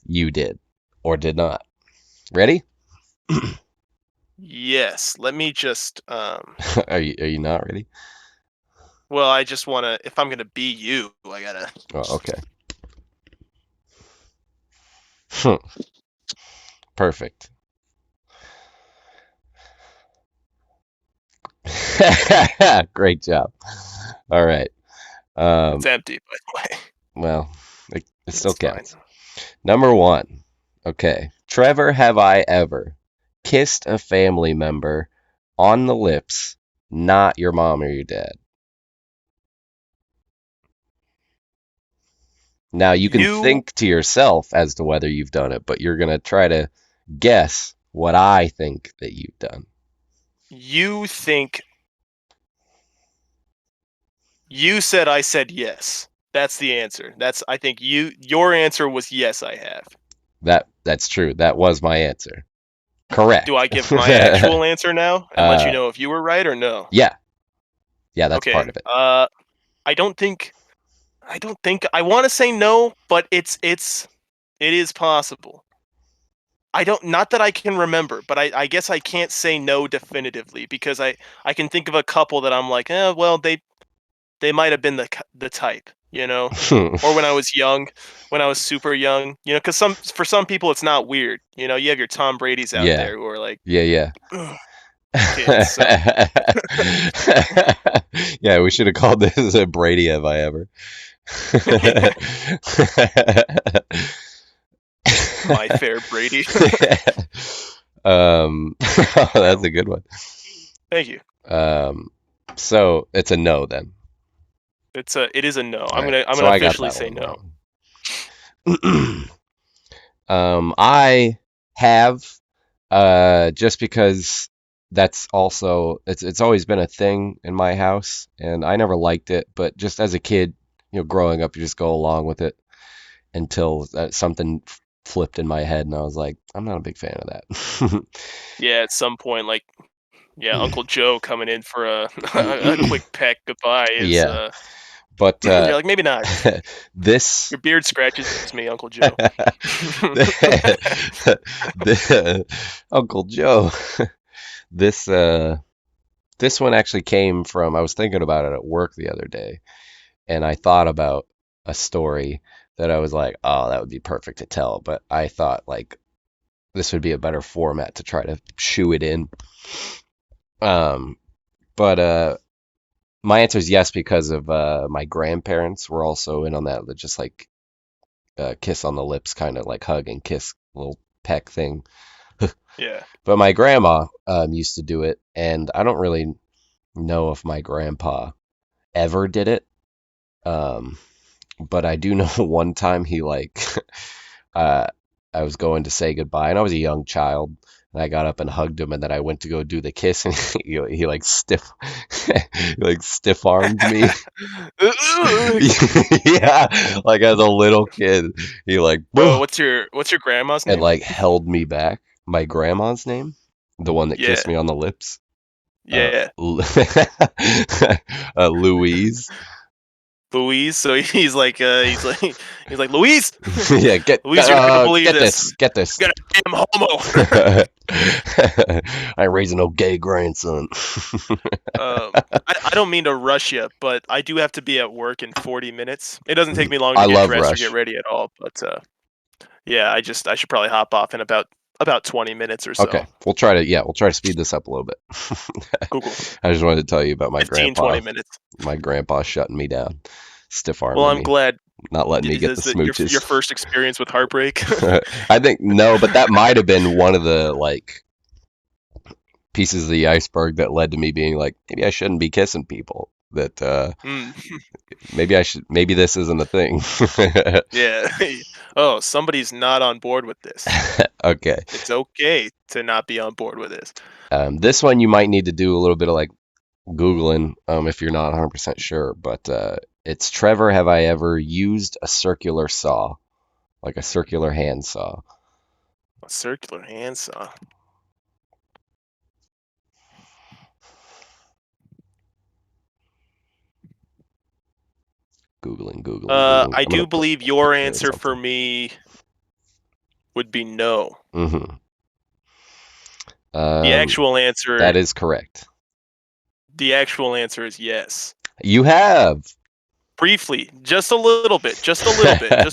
you did or did not. Ready? Yes. Let me just Are you not ready? well, I just wanna if I'm gonna be you, I gotta Oh, okay. Perfect. Great job. All right. it's empty, by the way. Well, it still It's fine. counts. Number 1. Okay. Trevor, have I ever kissed a family member on the lips, not your mom or your dad? Now, you can think to yourself as to whether you've done it, but you're going to try to guess what I think that you've done. You think you said I said yes. That's the answer. I think your answer was yes, I have. That's true. That was my answer. Correct. Do I give my actual answer now and let you know if you were right or no? Yeah. Yeah, that's Okay. part of it. I don't think I want to say no, but it is possible. Not that I can remember, but I guess I can't say no definitively because I can think of a couple that I'm like, well, they might have been the type, you know, or when I was young, when I was super young, you know, because for some people it's not weird, you know, you have your Tom Brady's out Yeah. there who are like, Yeah. kids, so Yeah, we should have called this a Brady Have I Ever. my fair Brady. That's a good one. Thank you. So it's a no then. It is a no. All I'm right. gonna So I got officially that say one no. wrong. I have, just because that's also it's always been a thing in my house, and I never liked it, but just as a kid, growing up, you just go along with it until something flipped in my head, and I was like, I'm not a big fan of that. Yeah, at some point, like, yeah, Uncle Joe coming in for a quick peck goodbye is Yeah, but you're like, maybe not. this Your beard scratches me, Uncle Joe. Uncle Joe. This this one actually came from, I was thinking about it at work the other day, and I thought about a story that I was like, oh, that would be perfect to tell, but I thought like this would be a better format to try to shoe it in. But my answer is yes, because of my grandparents were also in on that, just like kiss on the lips, kind of like hug and kiss, little peck thing. Yeah. But my grandma used to do it, and I don't really know if my grandpa ever did it. But I do know one time he like uh I was going to say goodbye, and I was a young child, and I got up and hugged him, and then I went to go do the kiss, and he like stiff armed me. Yeah, like as a little kid, he like Oh, what's your grandma's name? and like held me back. My grandma's name, the one that kissed me on the lips. Yeah. Louise. Louise. So he's like Louise. Yeah, Louise, you're not gonna believe this. Get this. You got a damn homo. I ain't raising no gay grandson. I don't mean to rush you, but I do have to be at work in 40 minutes. It doesn't take me long to I get love dressed Rush. or get ready at all. But yeah, I should probably hop off in about 20 minutes or so. Okay, we'll try to speed this up a little bit. Cool. I just wanted to tell you about my 15, grandpa. 20 minutes. My grandpa shutting me down, stiff arming Well, I'm me, glad. not letting me get Is the it smooches. your first experience with heartbreak? I think no, but that might have been one of the like pieces of the iceberg that led to me being like, maybe I shouldn't be kissing people. That maybe this isn't a thing. Yeah. Oh, somebody's not on board with this. Okay. It's okay to not be on board with this. This one you might need to do a little bit of like Googling if you're not 100% sure, but it's Trevor, have I ever used a circular saw? Like a circular hand saw. A circular hand saw. Googling. I do believe your answer for me would be no. Mm-hmm. The actual answer. That is correct. The actual answer is yes. You have. Briefly, just a little bit, just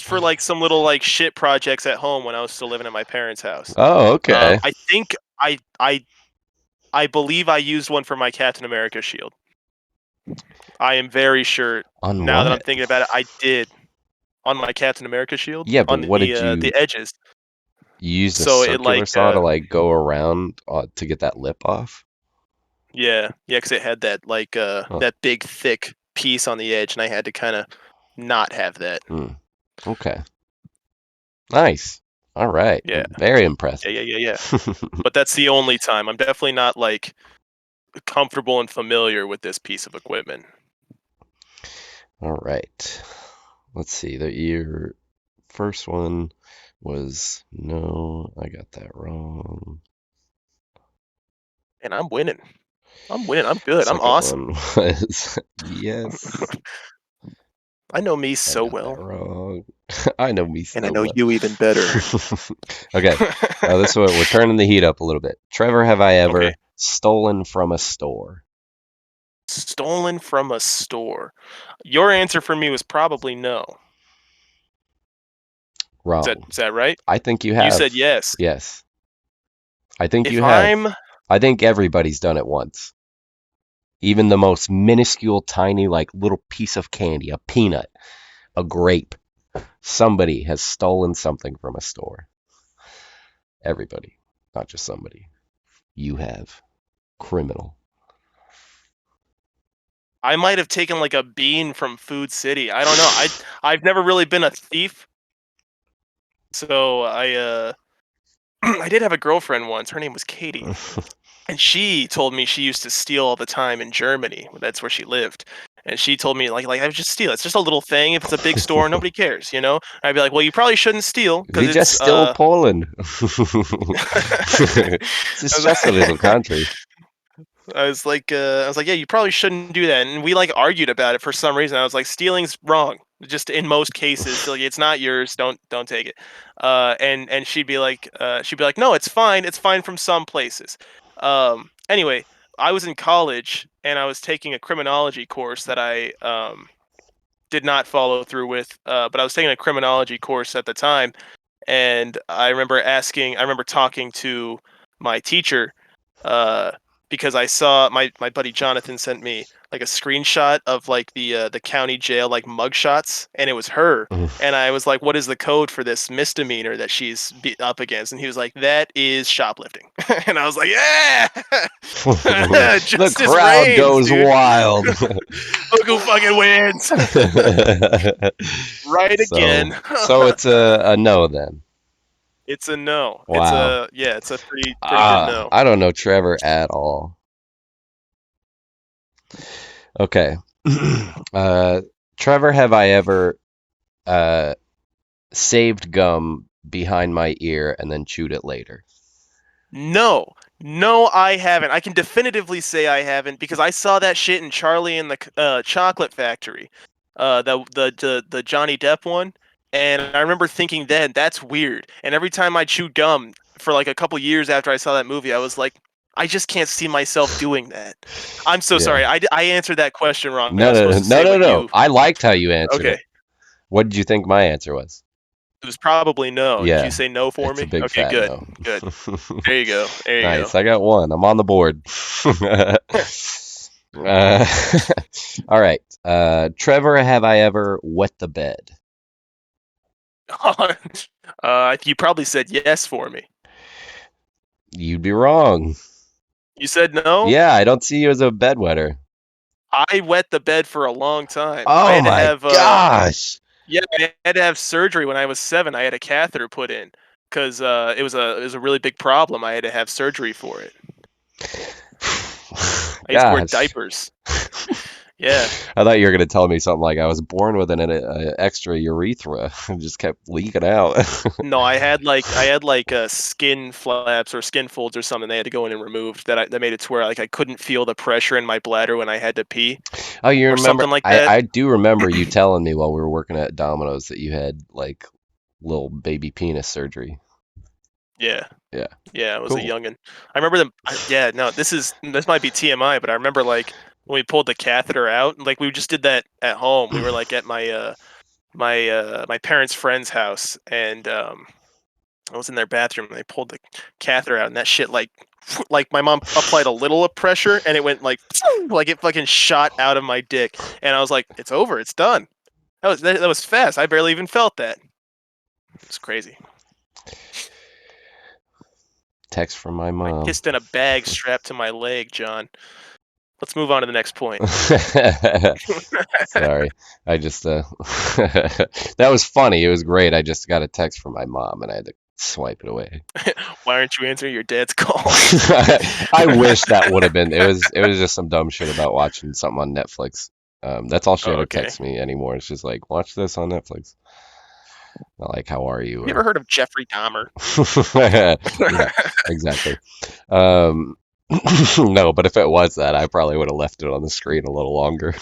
for like some little like shit projects at home when I was still living at my parents' house. Oh, okay. I think I believe I used one for my Captain America shield. I am very sure. On now what? that I'm thinking about it, I did on my Captain America shield. Yeah, but on what did you? The edges. You used a circular saw to like go around to get that lip off. Yeah, because it had that like that big thick piece on the edge, and I had to kind of not have that. Okay. Nice. All right. Yeah. Very impressive. Yeah. But that's the only time. I'm definitely not like comfortable and familiar with this piece of equipment. All right. Let's see. Your first one was no. I got that wrong. And I'm winning. I'm good. Second I'm awesome. One was yes. I know me so well. Wrong. I know me so well. And I know you even better. Okay. This one, we're turning the heat up a little bit. Trevor, have I ever stolen from a store? Stolen from a store. Your answer for me was probably no. Wrong. Is that right? I think you have. You said yes. Yes. I think you have. I think everybody's done it once. Even the most minuscule, tiny, like little piece of candy, a peanut, a grape. Somebody has stolen something from a store. Everybody, not just somebody. You have. Criminal. I might have taken like a bean from Food City. I don't know. I've never really been a thief. So I did have a girlfriend once. Her name was Katie. And she told me she used to steal all the time in Germany. That's where she lived. And she told me, like I would just steal. It's just a little thing. If it's a big store, nobody cares, you know? And I'd be like, well, you probably shouldn't steal. We just stole Poland. It's just a little country. I was like, yeah, you probably shouldn't do that. And we like argued about it for some reason. I was like, stealing's wrong. Just in most cases, like, it's not yours. Don't take it. And she'd be like, no, it's fine. It's fine from some places. Anyway, I was in college and I was taking a criminology course that I did not follow through with. But I was taking a criminology course at the time, and I remember talking to my teacher, because I saw my buddy Jonathan sent me like a screenshot of like the county jail like mugshots, and it was her. And I was like, what is the code for this misdemeanor that she's up against? And he was like, that is shoplifting. And I was like, yeah. The crowd reigns, goes dude. Wild. Look who fucking wins. Right again. So it's a no then. It's a no. Wow. It's a pretty good no. I don't know Trevor at all. Okay. Trevor, have I ever saved gum behind my ear and then chewed it later? No, I haven't. I can definitively say I haven't because I saw that shit in Charlie and the Chocolate Factory. the Johnny Depp one, and I remember thinking then that's weird. And every time I chewed gum for like a couple years after I saw that movie, I was like, I just can't see myself doing that. I'm so sorry. I answered that question wrong. I was supposed to say what you. I liked how you answered Okay. it. What did you think my answer was? It was probably no. Yeah, Did you say no for it's me? a big Okay, fat good. no. Good. There you go. There you Nice. go. I got one. I'm on the board. All right. Trevor, have I ever wet the bed? You probably said yes for me. You'd be wrong. You said no? Yeah, I don't see you as a bedwetter. I wet the bed for a long time. Oh my gosh! Yeah, I had to have surgery when I was 7. I had a catheter put in because it was a really big problem. I had to have surgery for it. I used to wear diapers. Yeah. I thought you were gonna tell me something like I was born with an extra urethra and just kept leaking out. No, I had like skin flaps or skin folds or something. They had to go in and remove that made it to where like I couldn't feel the pressure in my bladder when I had to pee. Oh, you remember? Something like that. I do remember you telling me while we were working at Domino's that you had like little baby penis surgery. Yeah. Yeah. Yeah, I was a youngin'. I remember them. Yeah, no, this might be TMI, but I remember like when we pulled the catheter out, like we just did that at home. We were like at my my parents' friend's house, and I was in their bathroom, and they pulled the catheter out, and that shit like my mom applied a little of pressure, and it went like it fucking shot out of my dick, and I was like, it's over, it's done. That was fast. I barely even felt that. It's crazy. Text from my mom. I kissed in a bag strapped to my leg, John. Let's move on to the next point. Sorry. I just that was funny. It was great. I just got a text from my mom and I had to swipe it away. Why aren't you answering your dad's call? I wish that would have been. It was just some dumb shit about watching something on Netflix. That's all she ever texts me anymore. It's just like, watch this on Netflix. Not like, how are you? You ever heard of Jeffrey Dahmer? Yeah, exactly. No, but if it was that, I probably would have left it on the screen a little longer.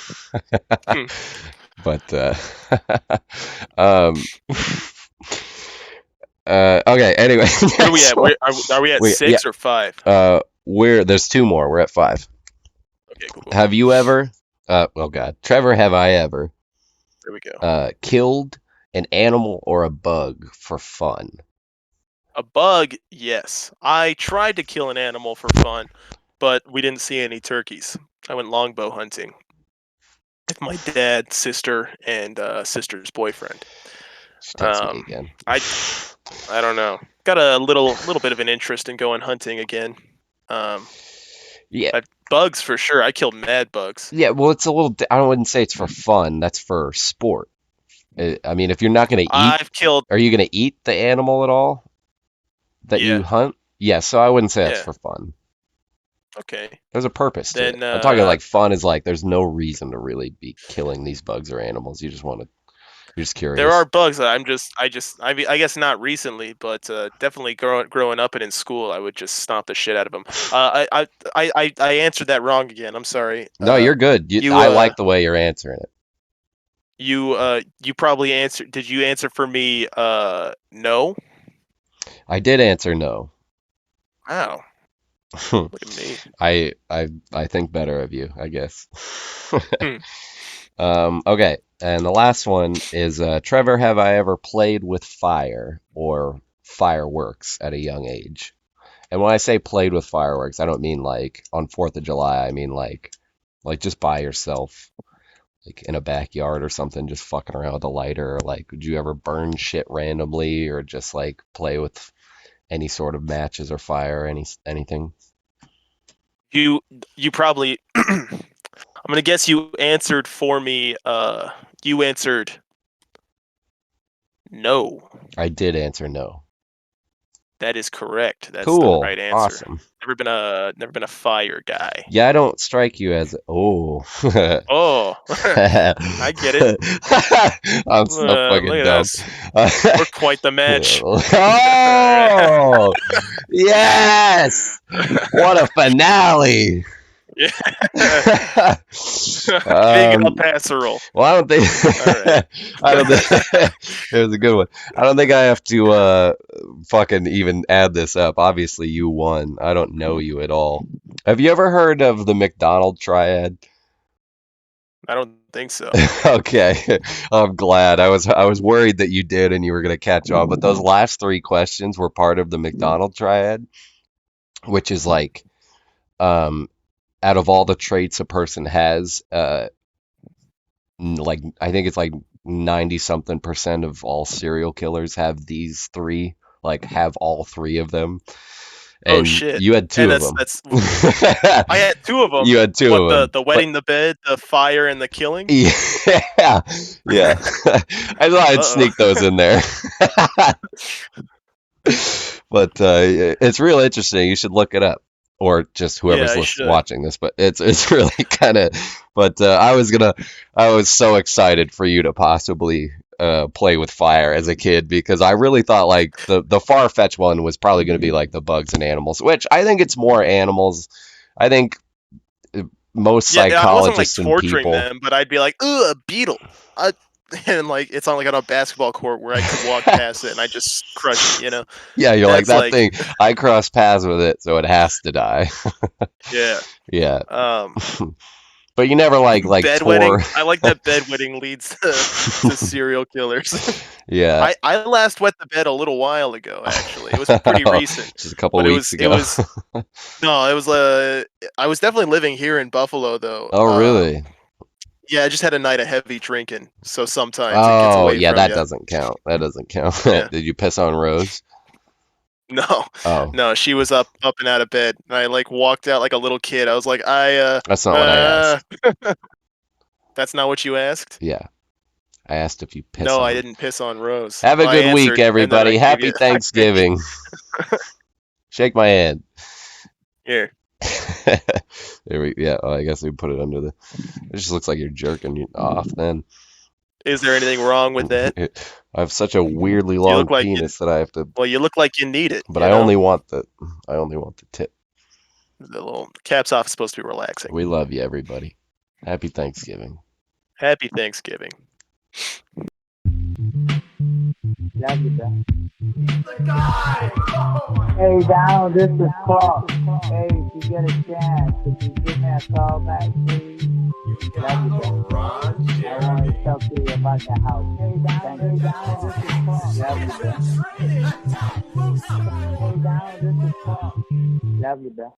But okay. Anyway, where are we at? Are we at 6 or 5? There's 2 more. We're at 5. Okay, cool. Have you ever? Oh God, Trevor, have I ever? There we go. Killed an animal or a bug for fun? A bug, yes. I tried to kill an animal for fun, but we didn't see any turkeys. I went longbow hunting with my dad, sister, and sister's boyfriend. She texted me again. I don't know. Got a little bit of an interest in going hunting again. Yeah. Bugs for sure. I killed mad bugs. Yeah, well, it's a little. I wouldn't say it's for fun. That's for sport. I mean, if you're not going to eat, are you going to eat the animal at all that you hunt? Yeah, so I wouldn't say that's for fun. Okay. There's a purpose to it. I'm talking like fun is like there's no reason to really be killing these bugs or animals. You just want to. You're just curious. There are bugs that I guess not recently, but definitely growing up and in school, I would just stomp the shit out of them. I answered that wrong again. I'm sorry. No, you're good. I like the way you're answering it. You probably answered. Did you answer for me? No. I did answer no. Wow. Look at me. I think better of you, I guess. Okay, and the last one is Trevor, have I ever played with fire or fireworks at a young age? And when I say played with fireworks, I don't mean like on 4th of July. I mean like just by yourself. Like in a backyard or something, just fucking around with a lighter. Like, would you ever burn shit randomly or just like play with any sort of matches or fire, anything? You probably. I'm gonna guess you answered for me. You answered no. I did answer no. That is correct. That's cool. The right answer. Awesome. Never been a fire guy. Yeah, I don't strike you as oh. I get it. I'm so fucking dumb. We're quite the match. Oh, yes! What a finale! Yeah. Big pass-arole. Well, I don't think. Right. I don't think it was a good one. I don't think I have to fucking even add this up. Obviously, you won. I don't know you at all. Have you ever heard of the McDonald triad? I don't think so. Okay, I'm glad. I was worried that you did and you were gonna catch on, but those last three questions were part of the McDonald triad, which is like, out of all the traits a person has, like I think it's like 90 something percent of all serial killers have these three, like have all three of them. Oh And shit! you had two of them. I had two of them. You had two of them. The wetting the bed, the fire, and the killing. Yeah, yeah. I thought I'd sneak those in there. But it's real interesting. You should look it up, or just whoever's watching this. But it's really kind of. But I was so excited for you to possibly play with fire as a kid, because I really thought like the far-fetched one was probably going to be like the bugs and animals, which I think it's more animals. I think most psychologists I wasn't like and torturing people, them, but I'd be like, "Ugh, a beetle," and like it's not like on a basketball court where I could walk past it and I just crush it, you know? Yeah, you're like, That's that thing. I cross paths with it, so it has to die. Yeah. Yeah. But you never like bedwetting. I like that bedwetting leads to serial killers. Yeah. I last wet the bed a little while ago. Actually, it was pretty recent. Just a couple weeks ago. No, it was I was definitely living here in Buffalo though. Oh really? Yeah, I just had a night of heavy drinking, so sometimes it gets Oh away yeah, from that you. doesn't count. That doesn't count. Yeah. Did you piss on Rose? No. Oh. No, she was up and out of bed. And I like walked out like a little kid. I was like, That's not what I asked. That's not what you asked? Yeah. I asked if you pissed No, on I didn't piss on Rose. Have a good week, everybody. Happy Thanksgiving. Shake my hand. Here. There we yeah, I guess we put it under the. It just looks like you're jerking you off then. Is there anything wrong with that? I have such a weirdly long penis that I have to. Well, you look like you need it. But I only want the tip. The little caps off is supposed to be relaxing. We love you, everybody. Happy Thanksgiving. Happy Thanksgiving. Love you, bro. Hey, Donald, this is Clark. Hey, if you get a chance, could you give me a call back, please? Love you, bro. I want to talk to you about the house. Hey, Donald, this is Clark. Love you, bro. Hey, Donald, this is Clark. Love you, bro.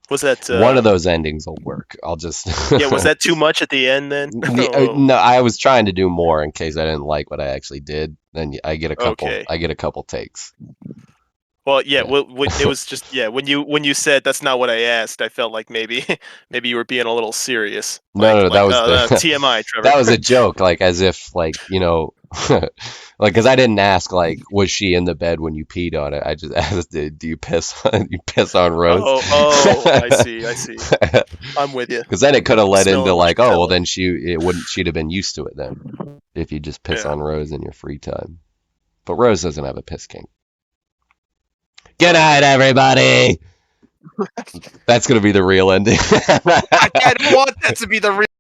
Was that one of those endings will work? I'll just yeah. Was that too much at the end then? No, I was trying to do more in case I didn't like what I actually did. Then I get a couple. Okay. I get a couple takes. Well, yeah. Well, it was just when you said that's not what I asked, I felt like maybe you were being a little serious. No, that was the TMI, Trevor. That was a joke, like as if like like because I didn't ask like was she in the bed when you peed on it. I just asked, do you piss on Rose? Oh, I see. I'm with you. Because then it could have led into like, oh well, then she'd have been used to it then if you just piss on Rose in your free time. But Rose doesn't have a piss kink. Good night, everybody. That's gonna be the real ending. I don't want that to be the real.